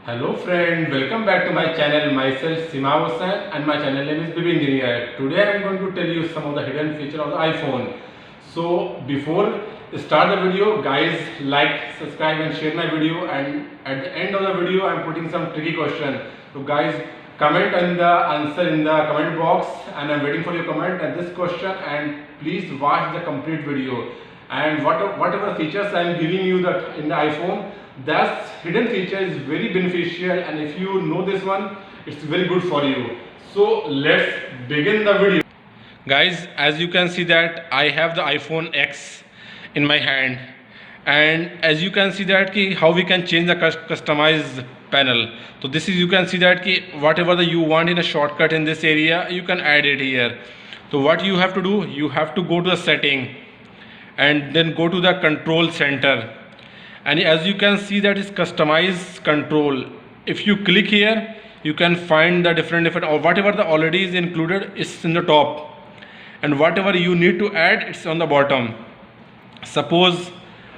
Hello friend, welcome back to my channel. Myself Sima Hussain and my channel name is BB Engineer. Today I am going to tell you some of the hidden feature of the iPhone. So before start the video, guys, like, subscribe and share my video, and at the end of the video I am putting some tricky question. So guys, comment on the answer in the comment box and I am waiting for your comment on this question, and please watch the complete video. And whatever features I am giving you in the iPhone, that hidden feature is very beneficial, and if you know this one, it's very good for you. So let's begin the video. Guys, as you can see that I have the iPhone X in my hand, and as you can see that how we can change the customize panel. So this is, you can see that whatever you want in a shortcut in this area, you can add it here. So what you have to do, you have to go to the setting and then go to the control center, and as you can see that is customize control. If you click here, you can find the different or whatever the already is included is in the top, and whatever you need to add, it's on the bottom. Suppose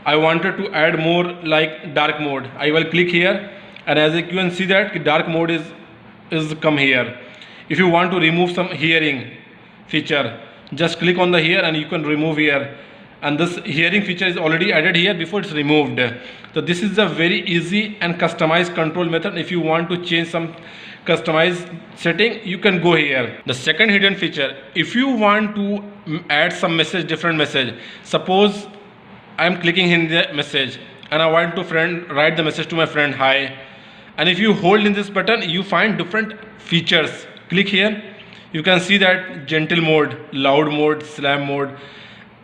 I wanted to add more like dark mode, I will click here, and as you can see that dark mode is come here. If you want to remove some hearing feature, just click on the here and you can remove here, and this hearing feature is already added here before it's removed. So this is a very easy and customized control method. If you want to change some customized setting, you can go here. The second hidden feature, if you want to add some message, different message, suppose I'm clicking in the message and I want to write the message to my friend, hi, and if you hold in this button, you find different features. Click here, you can see that gentle mode, loud mode, slam mode,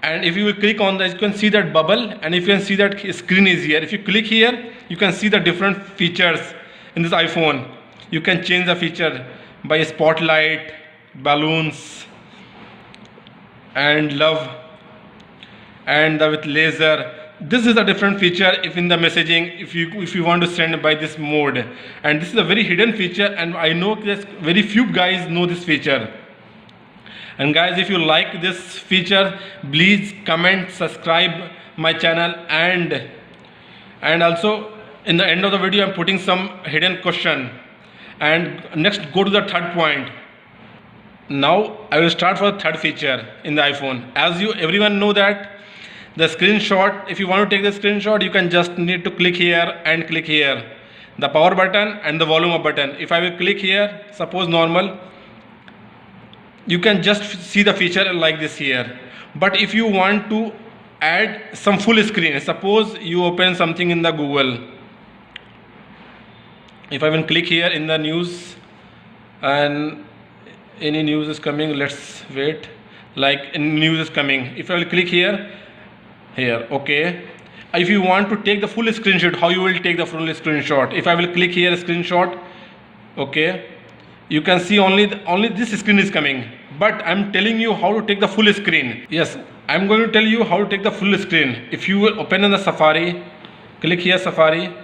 and if you will click on that, you can see that bubble, and if you can see that screen is here. If you click here, you can see the different features in this iPhone. You can change the feature by spotlight, balloons, and love, and with laser. This is a different feature if in the messaging, if you want to send by this mode, and this is a very hidden feature, and I know that very few guys know this feature. And guys, if you like this feature, please comment, subscribe my channel, and also in the end of the video I'm putting some hidden question. And next, go to the third point. Now I will start for the third feature in the iPhone. As you everyone know that the screenshot, if you want to take the screenshot, you can just need to click here and click here, the power button and the volume up button. If I will click here, suppose normal, you can just see the feature like this here. But if you want to add some full screen, suppose you open something in the Google, if I will click here in the news and any news is coming, let's wait, like news is coming, if I will click here, okay. If you want to take the full screenshot, how you will take the full screenshot? If I will click here screenshot, okay, you can see only this screen is coming, but I'm telling you how to take the full screen. Yes, I'm going to tell you how to take the full screen. If you will open in the Safari, click here Safari,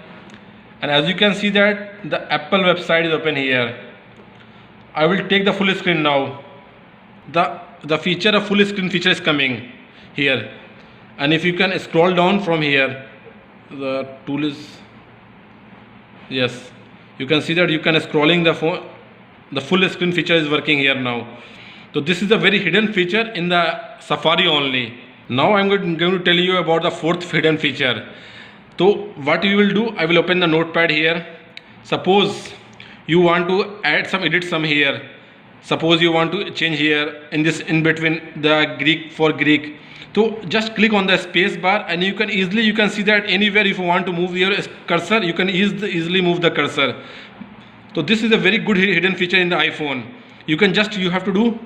and as you can see that the Apple website is open here. I will take the full screen now. The feature of full screen feature is coming here, and if you can scroll down from here, the tool is, yes, you can see that you can scrolling the phone. The full screen feature is working here now. So this is a very hidden feature in the Safari only. Now I'm going to tell you about the fourth hidden feature. So what you will do, I will open the notepad here. Suppose you want to add some edit some here. Suppose you want to change here in this in between the Greek for Greek. So just click on the space bar, and you can see that anywhere if you want to move your cursor, you can easily move the cursor. So this is a very good hidden feature in the iPhone. You have to do,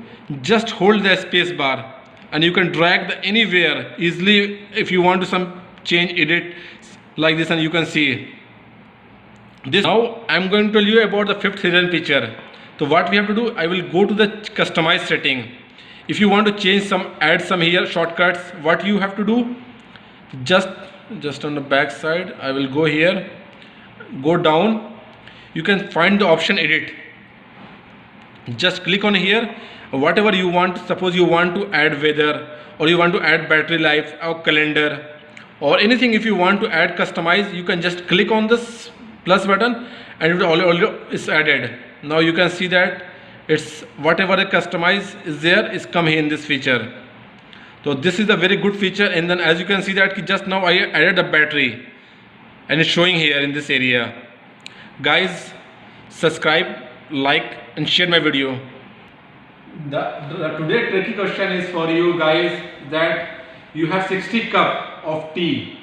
just hold the space bar and you can drag the anywhere easily if you want to some change edit like this, and you can see this. Now I'm going to tell you about the fifth hidden feature. So what we have to do, I will go to the customize setting. If you want to change add some here shortcuts, what you have to do, just on the back side, I will go here, go down, you can find the option edit. Just click on here, whatever you want. Suppose you want to add weather, or you want to add battery life or calendar or anything. If you want to add customize, you can just click on this plus button, and it already is added. Now you can see that it's whatever I customize is there is come here in this feature. So this is a very good feature. And then as you can see that just now I added a battery and it's showing here in this area. Guys, subscribe, like and share my video. The today tricky question is for you guys, that you have 60 cup of tea.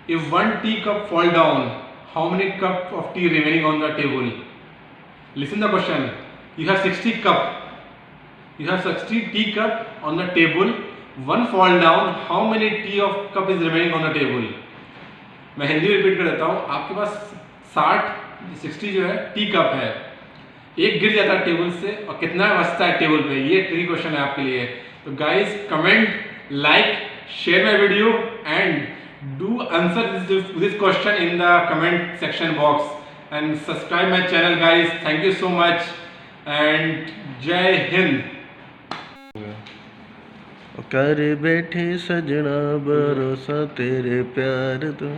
If one tea cup fall down, how many cup of tea remaining on the table? Listen the question. You have 60 cup. You have 60 tea cup on the table. One fall down, how many tea of cup is remaining on the table? मैं Hindi repeat कर देता हूँ. आपके पास 60 जो है tea cup है, एक गिर जाता है टेबल से और कितना बचता है टेबल पे, ये ट्रिकी क्वेश्चन है आपके लिए. तो guys comment, like, share my video and do answer this question in the comment section box and subscribe my channel guys. Thank you so much and जय हिंद. कर बैठे सजना भरोसा तेरे प्यार तो